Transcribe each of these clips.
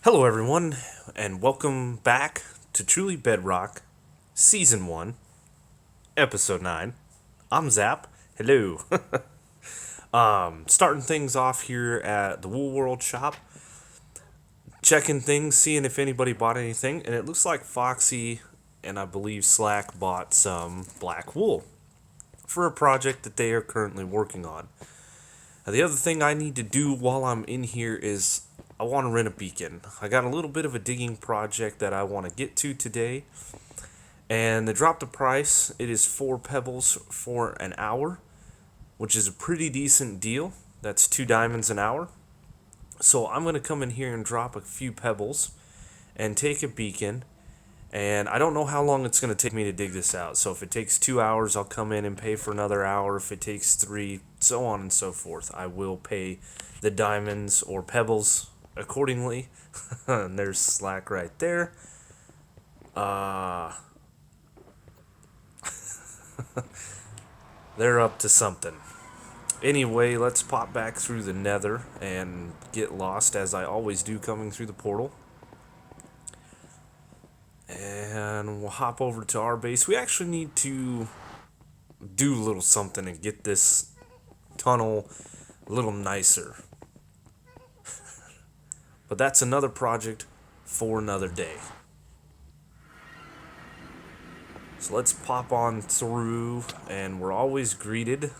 Hello, everyone, and welcome back to Truly Bedrock, Season 1, Episode 9. I'm Zap. Hello. Starting things off here at the Wool World shop, checking things, seeing if anybody bought anything, and it looks like Foxy and I believe Slack bought some black wool for a project that they are currently working on. Now, the other thing I need to do while I'm in here is I want to rent a beacon. I got a little bit of a digging project that I want to get to today, and they dropped the price. It is 4 pebbles for an hour, which is a pretty decent deal. That's 2 diamonds an hour. So I'm going to come in here and drop a few pebbles and take a beacon. And I don't know how long it's going to take me to dig this out. So if it takes 2 hours, I'll come in and pay for another hour. If it takes 3, so on and so forth. I will pay the diamonds or pebbles accordingly. And there's Slack right there. They're up to something. Anyway, let's pop back through the nether and get lost as I always do coming through the portal. And we'll hop over to our base. We actually need to do a little something and get this tunnel a little nicer. But that's another project for another day. So let's pop on through, and we're always greeted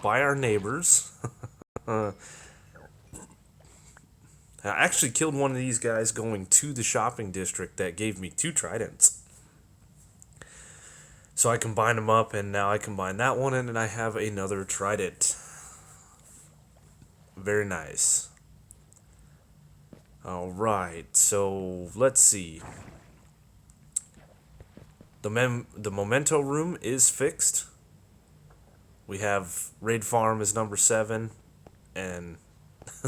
by our neighbors. I actually killed one of these guys going to the shopping district that gave me 2 tridents. So I combined them up, and now I combine that one, and then I have another trident. Very nice. Alright, so let's see. The memento room is fixed. We have raid farm as number 7, and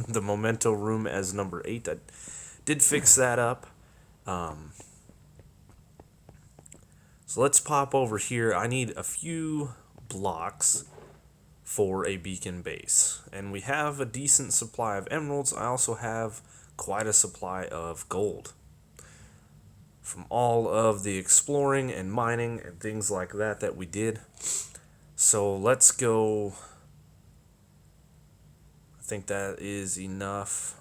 the memento room as number 8. I did fix that up. So let's pop over here. I need a few blocks for a beacon base, and we have a decent supply of emeralds. I also have quite a supply of gold from all of the exploring and mining and things like that that we did. So let's go. I think that is enough.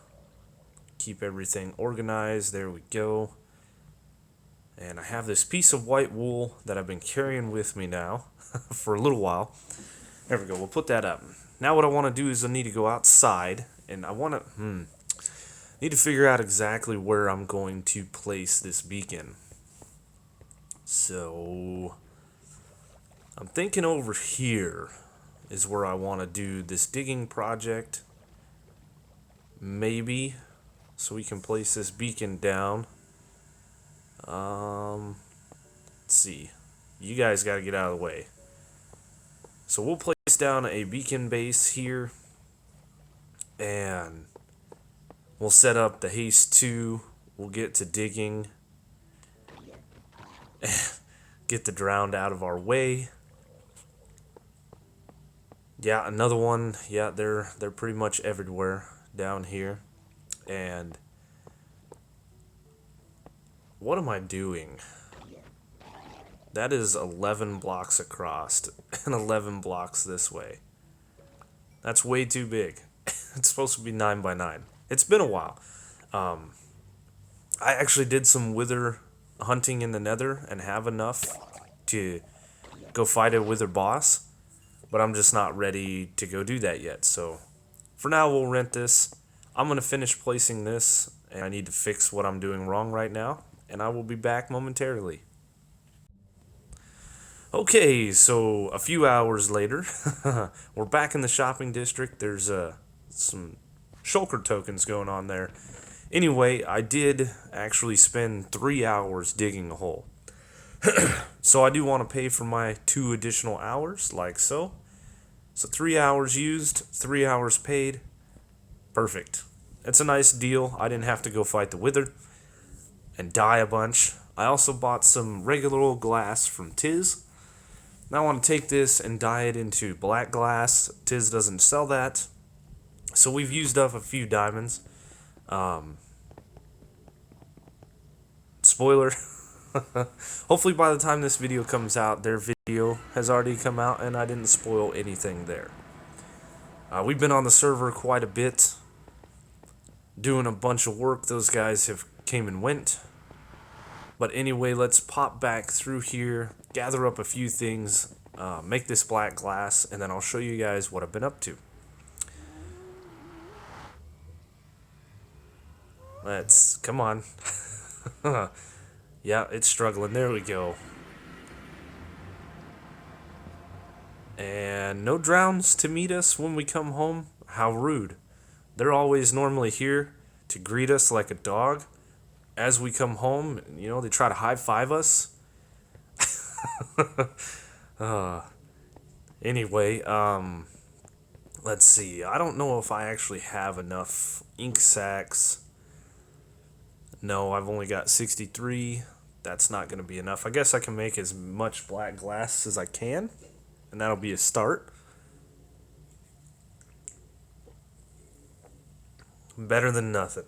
Keep everything organized. There we go. And I have this piece of white wool that I've been carrying with me now for a little while. There we go. We'll put that up. Now what I want to do is I need to go outside, and I want to need to figure out exactly where I'm going to place this beacon. So I'm thinking over here is where I want to do this digging project. Maybe so we can place this beacon down. Let's see. You guys got to get out of the way. So we'll place down a beacon base here, and we'll set up the haste 2. We'll get to digging. Get the drowned out of our way. Yeah, another one. Yeah, they're pretty much everywhere down here. And what am I doing? That is 11 blocks across and 11 blocks this way. That's way too big. It's supposed to be 9 by 9. It's been a while. I actually did some wither hunting in the nether and have enough to go fight a wither boss, but I'm just not ready to go do that yet. So for now, we'll rent this. I'm going to finish placing this, and I need to fix what I'm doing wrong right now, and I will be back momentarily. Okay, so a few hours later, we're back in the shopping district. There's some shulker tokens going on there. Anyway, I did actually spend 3 hours digging a hole. So I do want to pay for my 2 additional hours, like so. So 3 hours used, 3 hours paid. Perfect. It's a nice deal. I didn't have to go fight the wither and die a bunch. I also bought some regular old glass from Tiz. Now I want to take this and dye it into black glass. Tiz doesn't sell that. So we've used up a few diamonds. Spoiler. Hopefully by the time this video comes out, their video has already come out and I didn't spoil anything there. We've been on the server quite a bit, doing a bunch of work. Those guys have came and went. But anyway, let's pop back through here, gather up a few things, make this black glass, and then I'll show you guys what I've been up to. Come on. Yeah, it's struggling. There we go. And no drowns to meet us when we come home. How rude. They're always normally here to greet us like a dog. As we come home, you know, they try to high-five us. Anyway, let's see. I don't know if I actually have enough ink sacs. No, I've only got 63. That's not going to be enough. I guess I can make as much black glass as I can, and that'll be a start. Better than nothing.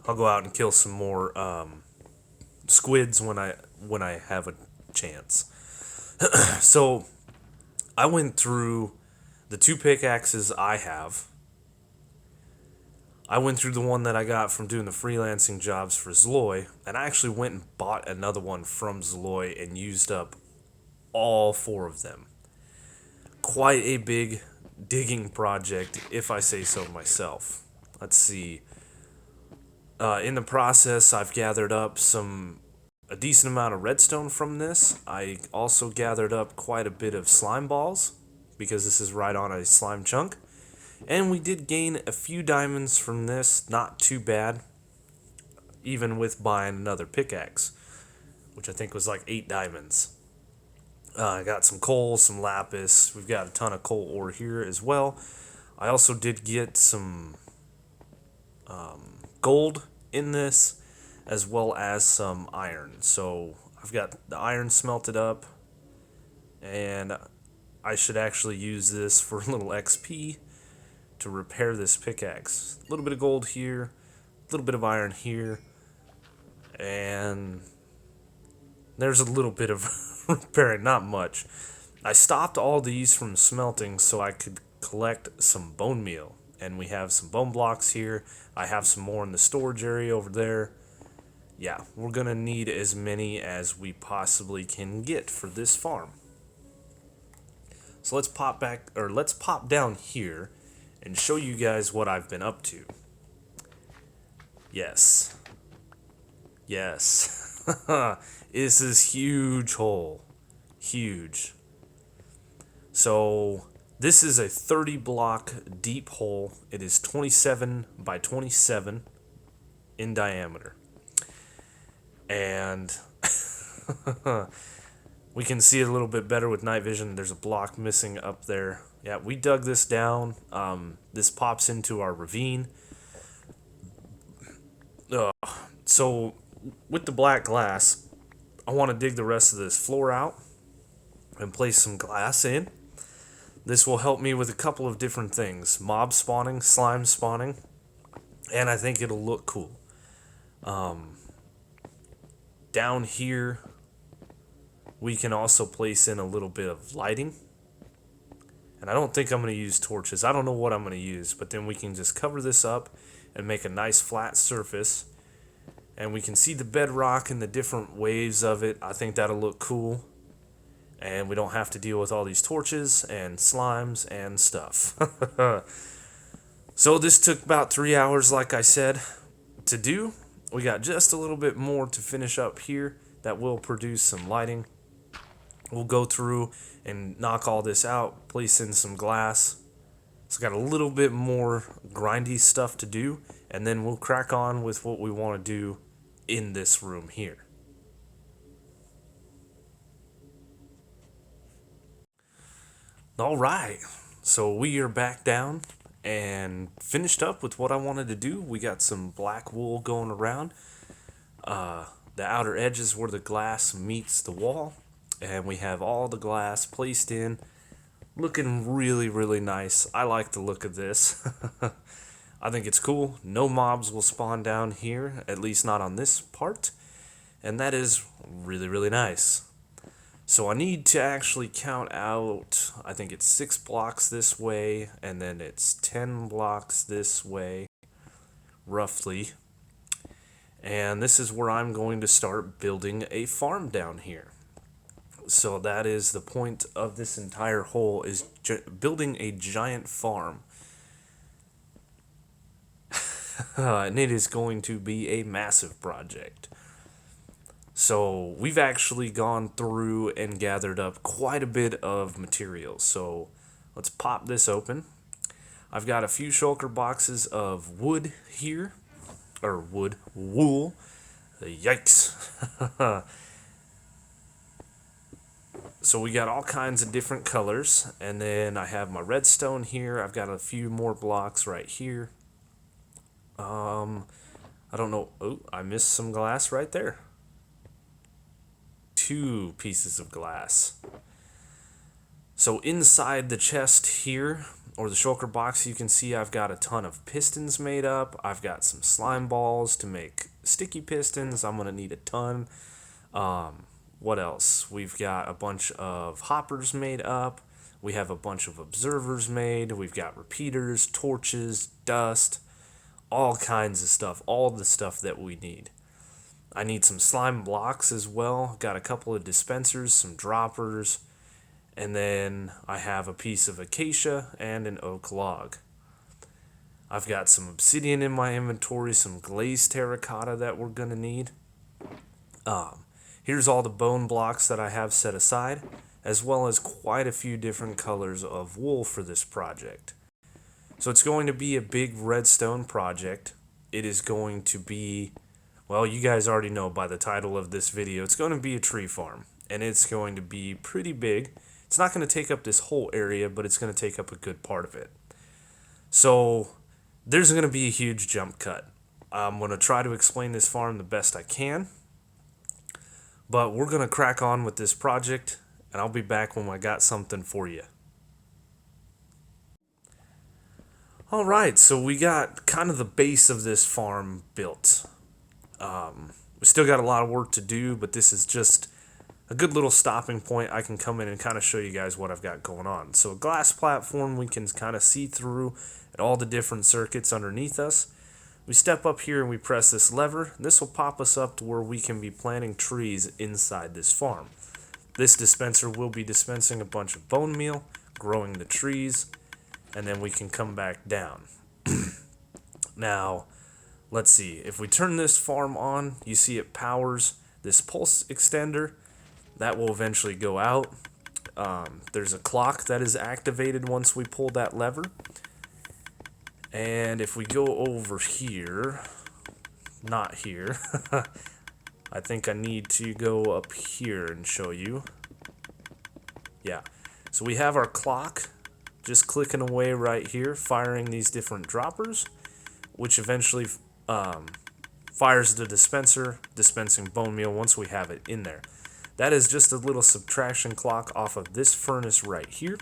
I'll go out and kill some more squids when I have a chance. So I went through the 2 pickaxes I have. I went through the one that I got from doing the freelancing jobs for Zloy, and I actually went and bought another one from Zloy and used up all 4 of them. Quite a big digging project, if I say so myself. Let's see. In the process, I've gathered up a decent amount of redstone from this. I also gathered up quite a bit of slime balls, because this is right on a slime chunk. And we did gain a few diamonds from this, not too bad, even with buying another pickaxe, which I think was like 8 diamonds. I got some coal, some lapis. We've got a ton of coal ore here as well. I also did get some gold in this, as well as some iron. So I've got the iron smelted up, and I should actually use this for a little XP to repair this pickaxe. A little bit of gold here, a little bit of iron here, and there's a little bit of repairing, not much. I stopped all these from smelting so I could collect some bone meal, and we have some bone blocks here. I have some more in the storage area over there. Yeah, we're gonna need as many as we possibly can get for this farm. So let's pop down here and show you guys what I've been up to. Yes. This is huge hole. Huge. So this is a 30 block deep hole. It is 27 by 27 in diameter. And we can see it a little bit better with night vision. There's a block missing up there. Yeah, we dug this down. This pops into our ravine. So with the black glass, I want to dig the rest of this floor out and place some glass in. This will help me with a couple of different things. Mob spawning, slime spawning, and I think it'll look cool. Down here, we can also place in a little bit of lighting. And I don't think I'm going to use torches. I don't know what I'm going to use, but then we can just cover this up and make a nice flat surface. And we can see the bedrock and the different waves of it. I think that'll look cool. And we don't have to deal with all these torches and slimes and stuff. So this took about 3 hours, like I said, to do. We got just a little bit more to finish up here that will produce some lighting. We'll go through and knock all this out, place in some glass. It's got a little bit more grindy stuff to do, and then we'll crack on with what we want to do in this room here. All right, so we are back down and finished up with what I wanted to do. We got some black wool going around. The outer edges where the glass meets the wall, and we have all the glass placed in, looking really, really nice. I like the look of this. I think it's cool. No mobs will spawn down here, at least not on this part. And that is really, really nice. So I need to actually count out, I think it's 6 blocks this way, and then it's 10 blocks this way, roughly. And this is where I'm going to start building a farm down here. So that is the point of this entire hole, is building a giant farm. And it is going to be a massive project. So we've actually gone through and gathered up quite a bit of materials. So let's pop this open. I've got a few shulker boxes of wood here, or wool. Yikes. So we got all kinds of different colors, and then I have my redstone here. I've got a few more blocks right here. I don't know. Oh, I missed some glass right there. 2 pieces of glass. So inside the chest here, or the shulker box, you can see I've got a ton of pistons made up. I've got some slime balls to make sticky pistons. I'm going to need a ton. What else? We've got a bunch of hoppers made up. We have a bunch of observers made. We've got repeaters, torches, dust, all kinds of stuff. All the stuff that we need. I need some slime blocks as well. Got a couple of dispensers, some droppers, and then I have a piece of acacia and an oak log. I've got some obsidian in my inventory, some glazed terracotta that we're going to need. Here's all the bone blocks that I have set aside, as well as quite a few different colors of wool for this project. So it's going to be a big redstone project. It is going to be, well, you guys already know by the title of this video, it's going to be a tree farm, and it's going to be pretty big. It's not going to take up this whole area, but it's going to take up a good part of it. So there's going to be a huge jump cut. I'm going to try to explain this farm the best I can, but we're going to crack on with this project, and I'll be back when I got something for you. Alright, so we got kind of the base of this farm built. We still got a lot of work to do, but this is just a good little stopping point. I can come in and kind of show you guys what I've got going on. So a glass platform we can kind of see through at all the different circuits underneath us. We step up here and we press this lever. This will pop us up to where we can be planting trees inside this farm. This dispenser will be dispensing a bunch of bone meal, growing the trees, and then we can come back down. Now, let's see. If we turn this farm on, you see it powers this pulse extender. That will eventually go out. There's a clock that is activated once we pull that lever. And if we go over here, not here, I think I need to go up here and show you. Yeah, so we have our clock just clicking away right here, firing these different droppers, which eventually fires the dispenser, dispensing bone meal once we have it in there. That is just a little subtraction clock off of this furnace right here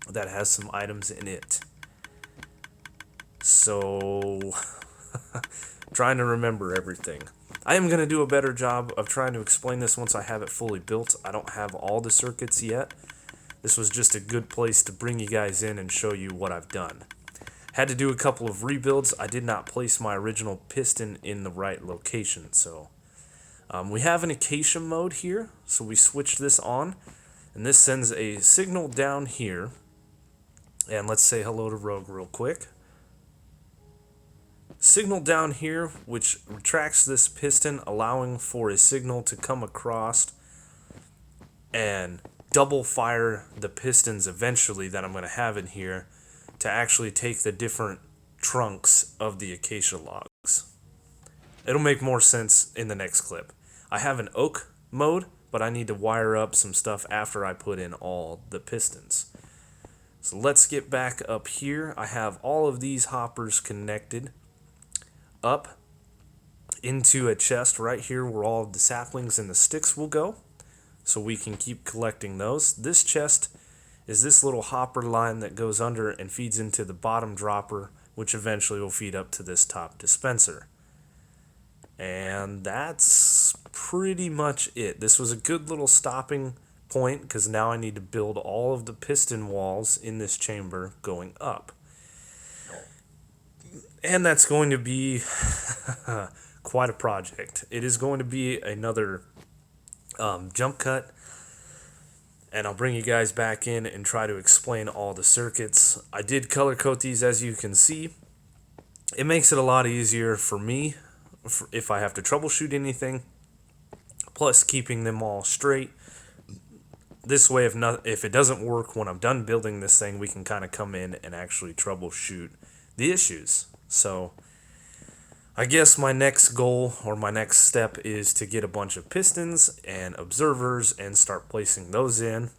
that has some items in it. So, trying to remember everything. I am going to do a better job of trying to explain this once I have it fully built. I don't have all the circuits yet. This was just a good place to bring you guys in and show you what I've done. Had to do a couple of rebuilds. I did not place my original piston in the right location, so we have an acacia mode here, so we switch this on, and this sends a signal down here. And let's say hello to Rogue real quick. Signal down here, which retracts this piston, allowing for a signal to come across and double fire the pistons eventually that I'm going to have in here to actually take the different trunks of the acacia logs. It'll make more sense in the next clip. I have an oak mode, but I need to wire up some stuff after I put in all the pistons. So let's get back up here. I have all of these hoppers connected up into a chest right here where all of the saplings and the sticks will go, so we can keep collecting those. This chest is this little hopper line that goes under and feeds into the bottom dropper which eventually will feed up to this top dispenser. And that's pretty much it. This was a good little stopping point because now I need to build all of the piston walls in this chamber going up. And that's going to be quite a project. It is going to be another jump cut, and I'll bring you guys back in and try to explain all the circuits. I did color code these, as you can see. It makes it a lot easier for me if I have to troubleshoot anything, plus keeping them all straight. This way, if it doesn't work when I'm done building this thing, we can kind of come in and actually troubleshoot the issues. So I guess my next goal or my next step is to get a bunch of pistons and observers and start placing those in.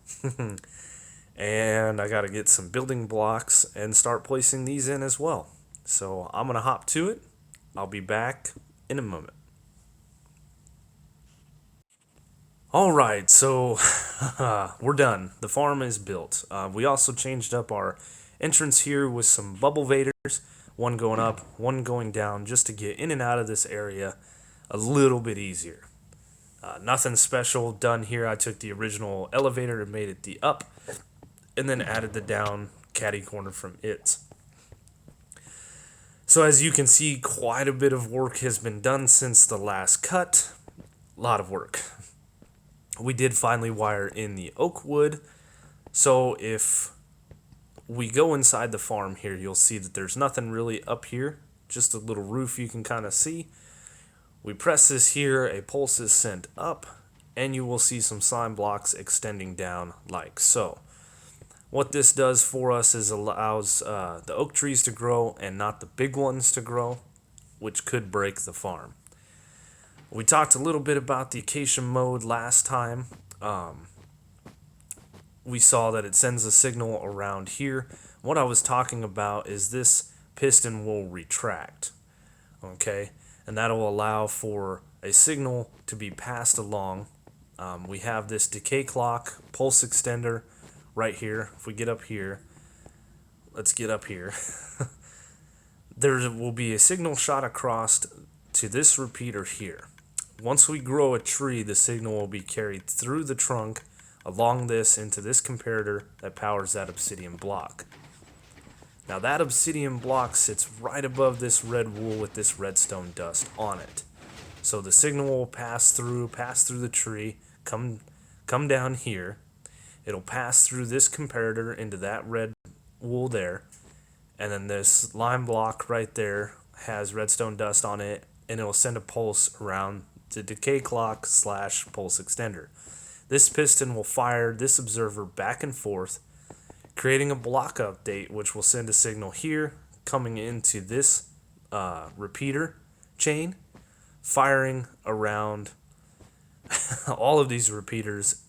And I got to get some building blocks and start placing these in as well. So I'm going to hop to it. I'll be back in a moment. Alright, so we're done. The farm is built. We also changed up our entrance here with some bubble vaders. One going up, one going down, just to get in and out of this area a little bit easier. Nothing special done here. I took the original elevator and made it the up, and then added the down caddy corner from it. So as you can see, quite a bit of work has been done since the last cut. A lot of work. We did finally wire in the oak wood, so if we go inside the farm here, you'll see that there's nothing really up here, just a little roof you can kind of see. We press this here, a pulse is sent up, and you will see some slime blocks extending down like so. What this does for us is allows the oak trees to grow and not the big ones to grow, which could break the farm. We talked a little bit about the acacia mode last time. We saw that it sends a signal around here. What I was talking about is this piston will retract, okay? And that'll allow for a signal to be passed along. We have this decay clock pulse extender right here. If we get up here, let's get up here. There will be a signal shot across to this repeater here. Once we grow a tree, the signal will be carried through the trunk along this into this comparator that powers that obsidian block. Now that obsidian block sits right above this red wool with this redstone dust on it. So the signal will pass through the tree, come down here. It'll pass through this comparator into that red wool there, and then this lime block right there has redstone dust on it, and it'll send a pulse around the decay clock / pulse extender. This piston will fire this observer back and forth, creating a block update, which will send a signal here, coming into this repeater chain, firing around all of these repeaters,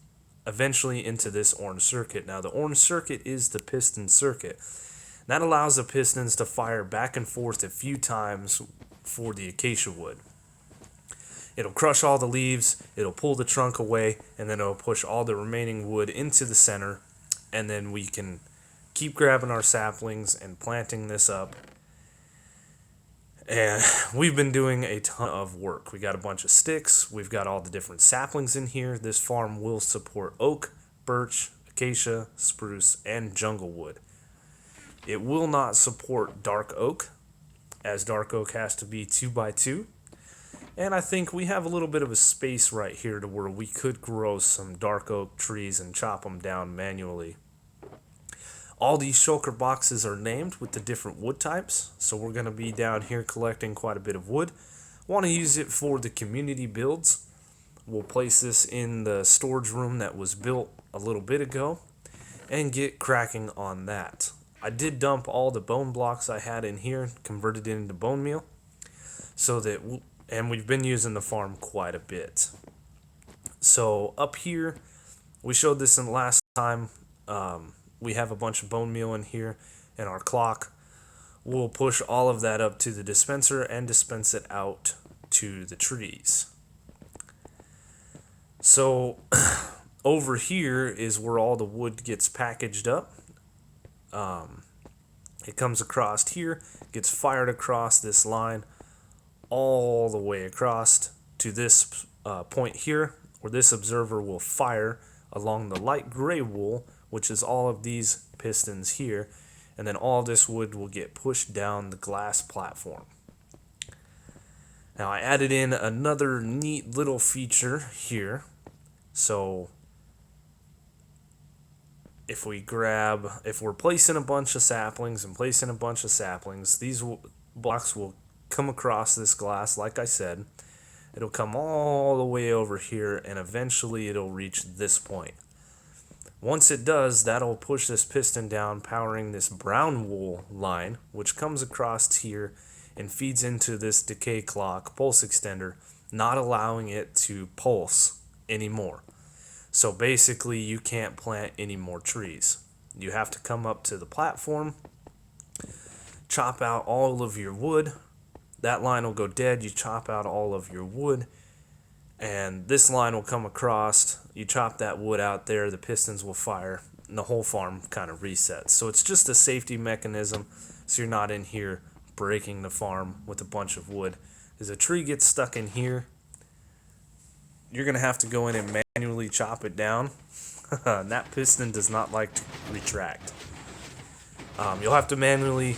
eventually into this orange circuit. Now the orange circuit is the piston circuit. That allows the pistons to fire back and forth a few times for the acacia wood. It'll crush all the leaves, it'll pull the trunk away, and then it'll push all the remaining wood into the center, and then we can keep grabbing our saplings and planting this up. And we've been doing a ton of work. We got a bunch of sticks, we've got all the different saplings in here. This farm will support oak, birch, acacia, spruce, and jungle wood. It will not support dark oak, as dark oak has to be 2x2. And I think we have a little bit of a space right here to where we could grow some dark oak trees and chop them down manually. All these shulker boxes are named with the different wood types, so we're going to be down here collecting quite a bit of wood. Want to use it for the community builds. We'll place this in the storage room that was built a little bit ago and get cracking on that. I did dump all the bone blocks I had in here, converted it into bone meal, so that and we've been using the farm quite a bit. So up here, we showed this in the last time. We have a bunch of bone meal in here, and our clock will push all of that up to the dispenser and dispense it out to the trees. So over here is where all the wood gets packaged up. It comes across here, gets fired across this line, all the way across to this point here, where this observer will fire along the light gray wool, which is all of these pistons here, and then all this wood will get pushed down the glass platform. Now I added in another neat little feature here. So if we're placing a bunch of saplings and placing a bunch of saplings, these blocks will come across this glass, like I said. It'll come all the way over here, and eventually it'll reach this point. Once it does, that'll push this piston down, powering this brown wool line, which comes across here and feeds into this decay clock pulse extender, not allowing it to pulse anymore. So basically, you can't plant any more trees. You have to come up to the platform, chop out all of your wood. That line will go dead. You chop out all of your wood, and this line will come across. You chop that wood out there, the pistons will fire, and the whole farm kind of resets. So it's just a safety mechanism, so you're not in here breaking the farm with a bunch of wood. As a tree gets stuck in here, you're going to have to go in and manually chop it down. And that piston does not like to retract. You'll have to manually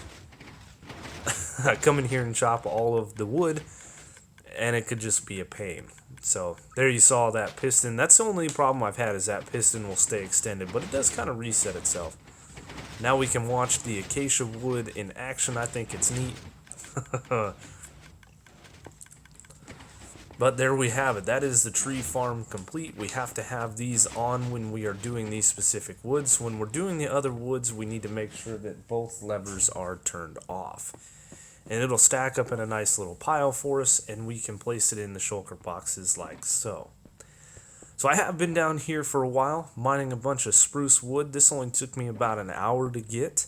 come in here and chop all of the wood, and it could just be a pain. So there you saw that piston. That's the only problem I've had, is that piston will stay extended, but it does kind of reset itself. Now we can watch the acacia wood in action. I think it's neat. But there we have it. That is the tree farm complete. We have to have these on when we are doing these specific woods. When we're doing the other woods, we need to make sure that both levers are turned off. And it'll stack up in a nice little pile for us, and we can place it in the shulker boxes like so. So I have been down here for a while, mining a bunch of spruce wood. This only took me about an hour to get.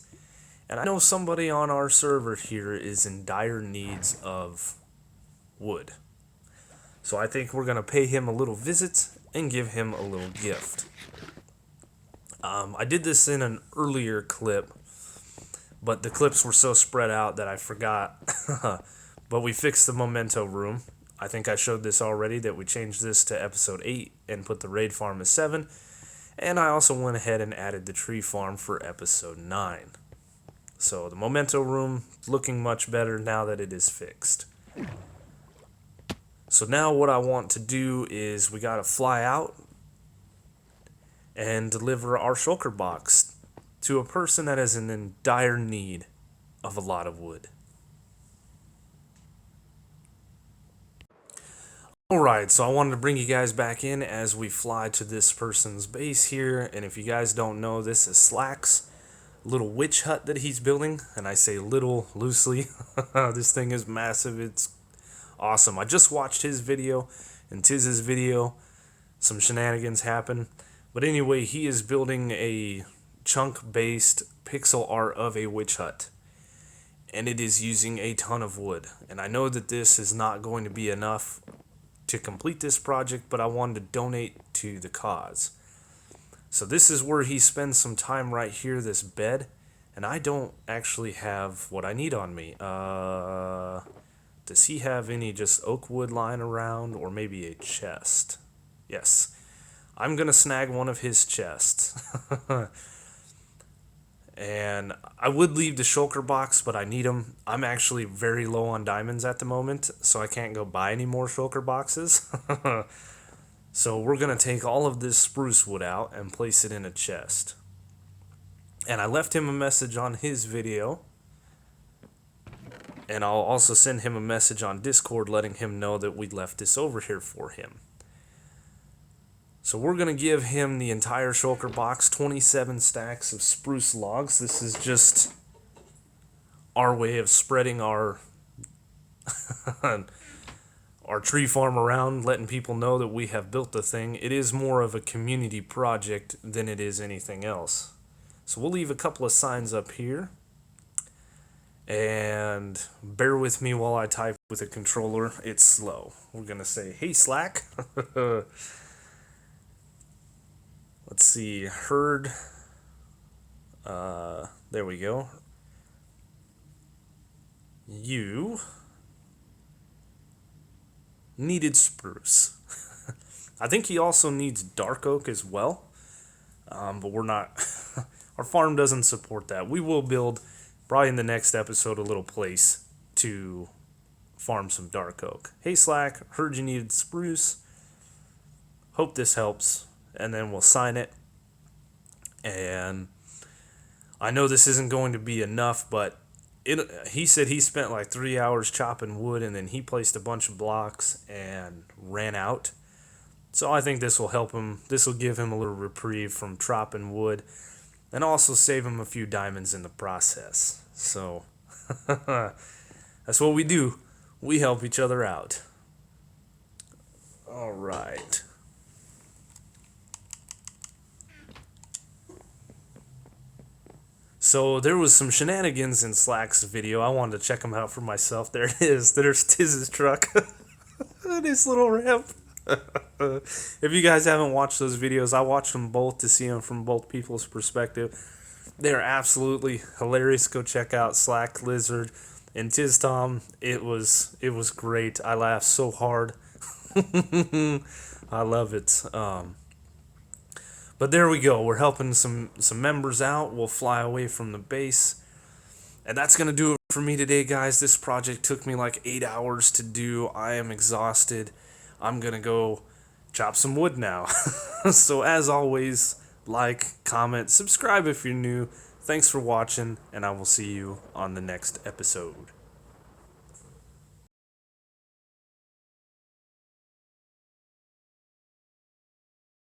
And I know somebody on our server here is in dire needs of wood. So I think we're going to pay him a little visit and give him a little gift. I did this in an earlier clip, but the clips were so spread out that I forgot. But we fixed the memento room. I think I showed this already, that we changed this to episode 8 and put the raid farm as 7. And I also went ahead and added the tree farm for episode 9. So the memento room looking much better now that it is fixed. So now what I want to do is we got to fly out and deliver our shulker box to a person that is in dire need of a lot of wood. Alright, so I wanted to bring you guys back in as we fly to this person's base here. And if you guys don't know, this is Slack's little witch hut that he's building. And I say little loosely. This thing is massive. It's awesome. I just watched his video, and Tiz's video, some shenanigans happen. But anyway, he is building a chunk-based pixel art of a witch hut. And it is using a ton of wood. And I know that this is not going to be enough to complete this project, but I wanted to donate to the cause. So this is where he spends some time right here, this bed, and I don't actually have what I need on me. Does he have any just oak wood lying around, or maybe a chest? Yes. I'm gonna snag one of his chests. And I would leave the shulker box, but I need them. I'm actually very low on diamonds at the moment, so I can't go buy any more shulker boxes. So we're going to take all of this spruce wood out and place it in a chest. And I left him a message on his video. And I'll also send him a message on Discord letting him know that we left this over here for him. So we're going to give him the entire shulker box, 27 stacks of spruce logs. This is just our way of spreading our our tree farm around, letting people know that we have built the thing. It is more of a community project than it is anything else. So we'll leave a couple of signs up here. And bear with me while I type with a controller. It's slow. We're going to say, hey, Slack. Let's see, herd, there we go. you needed spruce. I think he also needs dark oak as well, but we're not. Our farm doesn't support that. We will build, probably in the next episode, a little place to farm some dark oak. Hey Slack, heard you needed spruce. Hope this helps, and then we'll sign it. And I know this isn't going to be enough, but he said he spent like 3 hours chopping wood, and then he placed a bunch of blocks and ran out. So I think this will help him. This will give him a little reprieve from chopping wood, and also save him a few diamonds in the process. So that's what we do. We help each other out. All right. So there was some shenanigans in Slack's video. I wanted to check them out for myself. There it is. There's Tiz's truck. This little ramp. If you guys haven't watched those videos, I watched them both to see them from both people's perspective. They're absolutely hilarious. Go check out Slack Lizard and Tiz Tom. It was great. I laughed so hard. I love it. But there we go. We're helping some members out. We'll fly away from the base. And that's going to do it for me today, guys. This project took me like 8 hours to do. I am exhausted. I'm going to go chop some wood now. So as always, like, comment, subscribe if you're new. Thanks for watching, and I will see you on the next episode.